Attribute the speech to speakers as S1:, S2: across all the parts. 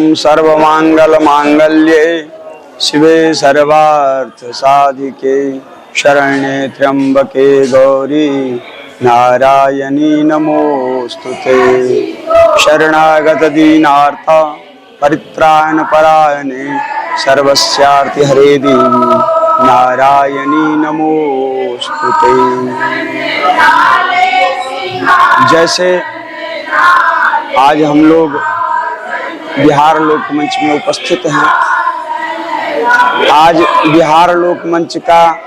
S1: सर्वमंगल मांगल्ये शिवे सर्वार्थ साधिके शरण्ये त्र्यंबके गौरी नारायणी नमोस्तुते। शरणागत दीनार्थ परित्राण परायणे सर्वस्यार्ति हरे देवी नारायणी नमोस्तुते। जैसे आज हम लोग बिहार लोक मंच में उपस्थित हैं, आज बिहार लोक मंच का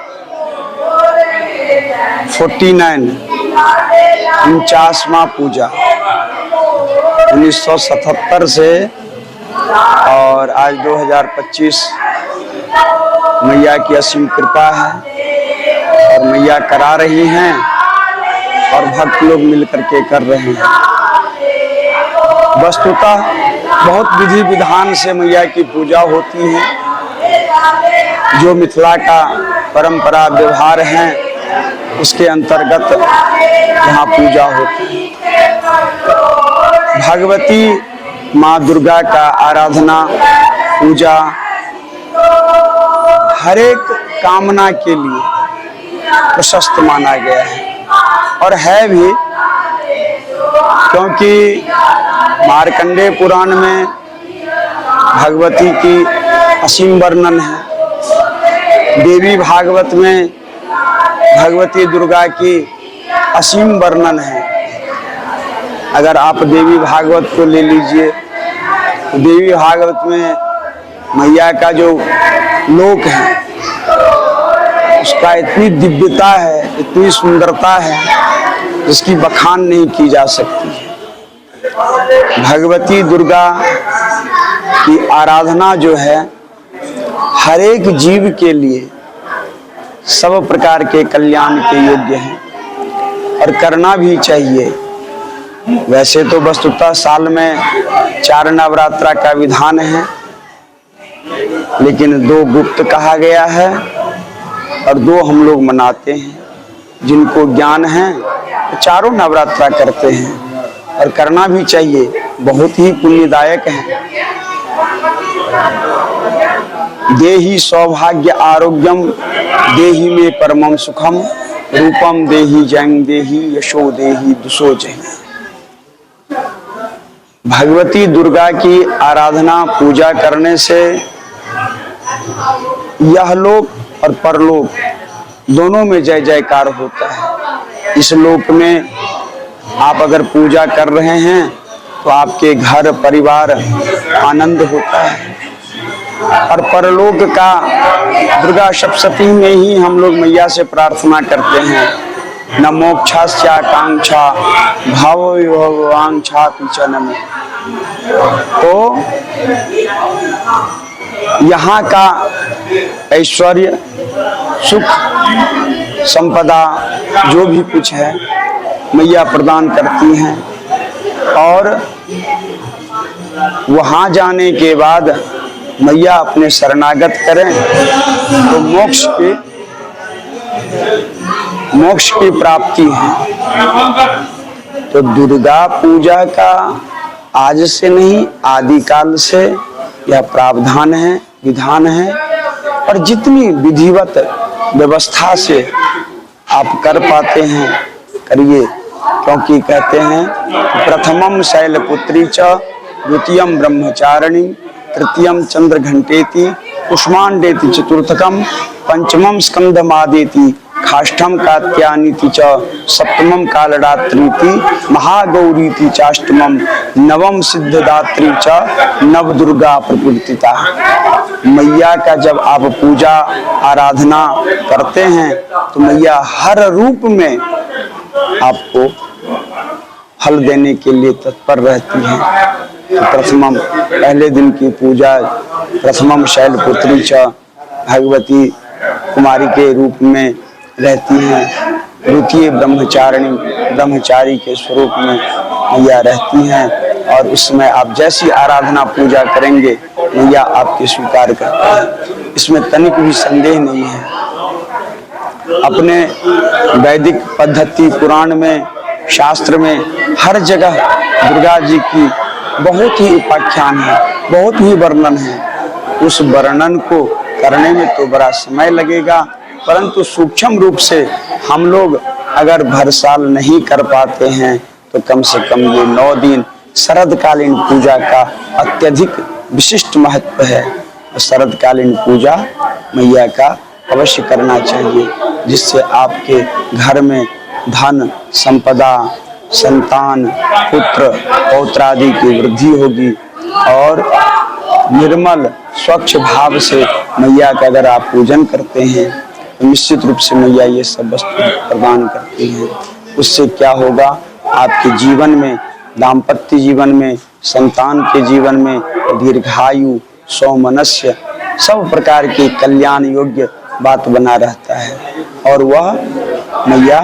S1: 49वां पूजा 1977 से और आज 2025 मैया की असीम कृपा है और मैया करा रही हैं और भक्त लोग मिलकर के कर रहे हैं। वस्तुतः बहुत विधि विधान से मैया की पूजा होती है। जो मिथिला का परंपरा व्यवहार है उसके अंतर्गत यहाँ पूजा होती है। भगवती माँ दुर्गा का आराधना पूजा हर एक कामना के लिए प्रशस्त माना गया है और है भी, क्योंकि मार्कंडेय पुराण में भगवती की असीम वर्णन है। देवी भागवत में भगवती दुर्गा की असीम वर्णन है। अगर आप देवी भागवत को ले लीजिए तो देवी भागवत में मैया का जो लोक है उसका इतनी दिव्यता है, इतनी सुंदरता है जिसकी बखान नहीं की जा सकती है। भगवती दुर्गा की आराधना जो है हर एक जीव के लिए सब प्रकार के कल्याण के योग्य है और करना भी चाहिए। वैसे तो वस्तुतः साल में 4 नवरात्रा का विधान है, लेकिन 2 गुप्त कहा गया है और 2 हम लोग मनाते हैं। जिनको ज्ञान है तो चारों नवरात्रा करते हैं और करना भी चाहिए, बहुत ही पुण्यदायक है। देहि सौभाग्य आरोग्यम देहि में परमम सुखम रूपम देहि जंग देहि यशो देहि दुसो जहि। भगवती दुर्गा की आराधना पूजा करने से यह लोक और परलोक दोनों में जय जयकार होता है। इस लोक में आप अगर पूजा कर रहे हैं तो आपके घर परिवार आनंद होता है और परलोक का दुर्गा सप्तमी में ही हम लोग मैया से प्रार्थना करते हैं, न मोक्षास्याकांक्षा भावो विभवांक्षा पिचन में। तो यहाँ का ऐश्वर्य सुख संपदा जो भी कुछ है मैया प्रदान करती हैं और वहाँ जाने के बाद मैया अपने शरणागत करें तो मोक्ष की प्राप्ति है। तो दुर्गा पूजा का आज से नहीं आदिकाल से यह प्रावधान है, विधान है और जितनी विधिवत व्यवस्था से आप कर पाते हैं करिए, क्योंकि कहते हैं प्रथमम शैलपुत्री च द्वितीयम ब्रह्मचारिणी तृतीयम चंद्र घंटेति कुष्मांडेति चतुर्थकम पंचमम स्कंदमादेति खाष्ठम कात्यानीति च सप्तमम कालरात्रीति महागौरीति चाष्टमम नवम सिद्धदात्री च नव दुर्गा प्रकृतिता। मैया का जब आप पूजा आराधना करते हैं तो मैया हर रूप में आपको फल देने के लिए तत्पर रहती है। तो प्रथमम पहले दिन की पूजा प्रथमम शैलपुत्री च भगवती कुमारी के रूप में रहती हैं। द्वितीय ब्रह्मचारी के स्वरूप में मैया रहती हैं और उसमें आप जैसी आराधना पूजा करेंगे मैया आपके स्वीकार करते हैं, इसमें तनिक भी संदेह नहीं है। अपने वैदिक पद्धति पुराण में शास्त्र में हर जगह दुर्गा जी की बहुत ही उपाख्यान है। बहुत ही वर्णन है। उस वर्णन को करने में तो बड़ा समय लगेगा, परंतु सूक्ष्म रूप से हम लोग अगर भर साल नहीं कर पाते हैं तो कम से कम ये 9 दिन शरदकालीन पूजा का अत्यधिक विशिष्ट महत्व है। शरदकालीन पूजा मैया का अवश्य करना चाहिए, जिससे आपके घर में धन, संपदा, संतान, पुत्र, पौत्र आदि की वृद्धि होगी। और निर्मल स्वच्छ भाव से मैया का अगर आप पूजन करते हैं तो निश्चित रूप से मैया ये सब वस्तु प्रदान करती हैं। उससे क्या होगा, आपके जीवन में, दाम्पत्य जीवन में, संतान के जीवन में दीर्घायु, सौमनस्य, सब प्रकार की कल्याण योग्य बात बना रहता है। और वह मैया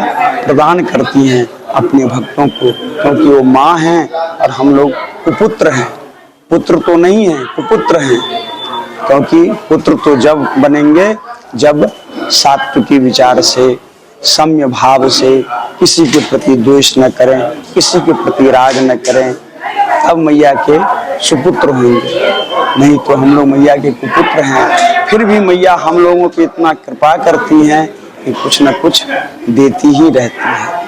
S1: प्रदान करती हैं अपने भक्तों को, क्योंकि वो माँ हैं और हम लोग कुपुत्र हैं। पुत्र तो नहीं है, कुपुत्र हैं, क्योंकि पुत्र तो जब बनेंगे जब सात्विकी विचार से, सम्य भाव से, किसी के प्रति द्वेष न करें, किसी के प्रति राग न करें, तब मैया के सुपुत्र होंगे। नहीं तो हम लोग मैया के कुपुत्र हैं। फिर भी मैया हम लोगों पे इतना कृपा करती हैं कि कुछ न कुछ देती ही रहती है,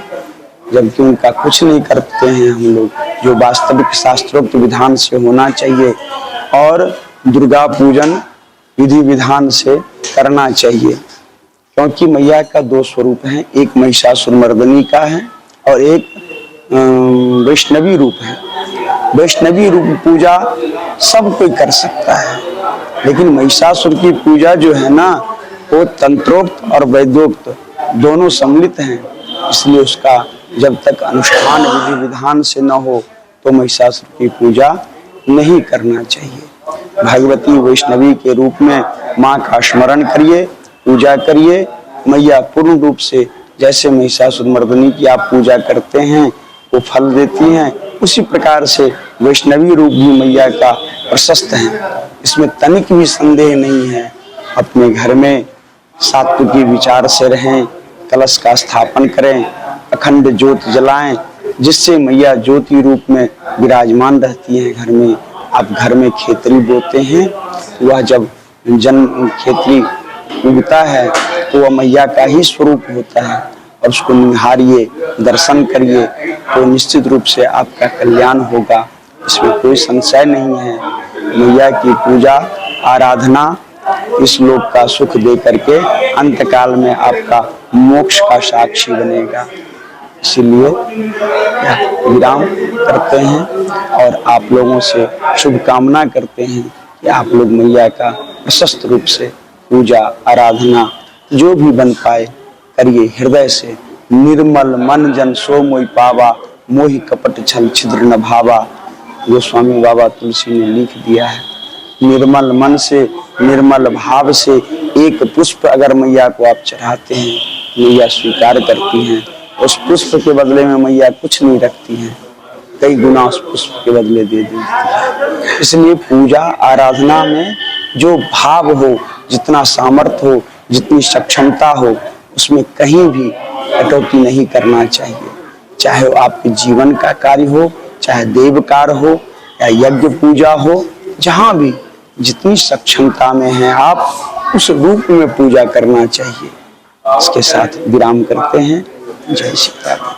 S1: जबकि उनका कुछ नहीं करते हैं हम लोग, जो वास्तविक शास्त्रोक्त विधान से होना चाहिए। और दुर्गा पूजन विधि विधान से करना चाहिए, क्योंकि मैया का 2 स्वरूप हैं, एक महिषासुरमर्दिनी का है और एक वैष्णवी रूप है। वैष्णवी रूप पूजा सब कोई कर सकता है, लेकिन महिषासुर की पूजा जो है ना, वो तंत्रोक्त और वैद्योक्त दोनों सम्मिलित हैं। इसलिए उसका जब तक अनुष्ठान विधि विधान से न हो तो महिषासुर की पूजा नहीं करना चाहिए। भगवती वैष्णवी के रूप में माँ का स्मरण करिए, पूजा करिए। मैया पूर्ण रूप से जैसे महिषासुरमर्दिनी की आप पूजा करते हैं वो फल देती हैं, उसी प्रकार से वैष्णवी रूप भी मैया का प्रशस्त है। इसमें तनिक भी संदेह नहीं है। अपने घर में सात्विकी विचार से रहें, कलश का स्थापन करें, अखंड ज्योत जलाएं, जिससे मैया ज्योति रूप में विराजमान रहती हैं घर में। आप घर में खेतरी बोते हैं, वह जब जन्म खेतरी उगता है तो वह मैया का ही स्वरूप होता है, और उसको निहारिए, दर्शन करिए, तो निश्चित रूप से आपका कल्याण होगा, इसमें कोई संशय नहीं है। मैया की पूजा आराधना इस लोक का सुख दे करके अंतकाल में आपका मोक्ष का साक्षी बनेगा। इसीलिए विराम करते हैं और आप लोगों से शुभकामना करते हैं कि आप लोग मैया का प्रशस्त रूप से पूजा आराधना जो भी बन पाए करिए, हृदय से। निर्मल मन जन सो मोहि पावा, मोहि कपट छल छिद्र न भावा, गोस्वामी बाबा तुलसी ने लिख दिया है। निर्मल मन से, निर्मल भाव से एक पुष्प अगर मैया को आप चढ़ाते हैं, मैया स्वीकार करती हैं। उस पुष्प के बदले में मैया कुछ नहीं रखती हैं, कई गुना उस पुष्प के बदले दे देती है। इसलिए पूजा आराधना में जो भाव हो, जितना सामर्थ्य हो, जितनी सक्षमता हो, उसमें कहीं भी कटौती नहीं करना चाहिए। चाहे वो आपके जीवन का कार्य हो, चाहे देव कार्य हो या यज्ञ पूजा हो, जहाँ भी जितनी सक्षमता में है आप उस रूप में पूजा करना चाहिए। इसके साथ विराम करते हैं। जय श्री राम।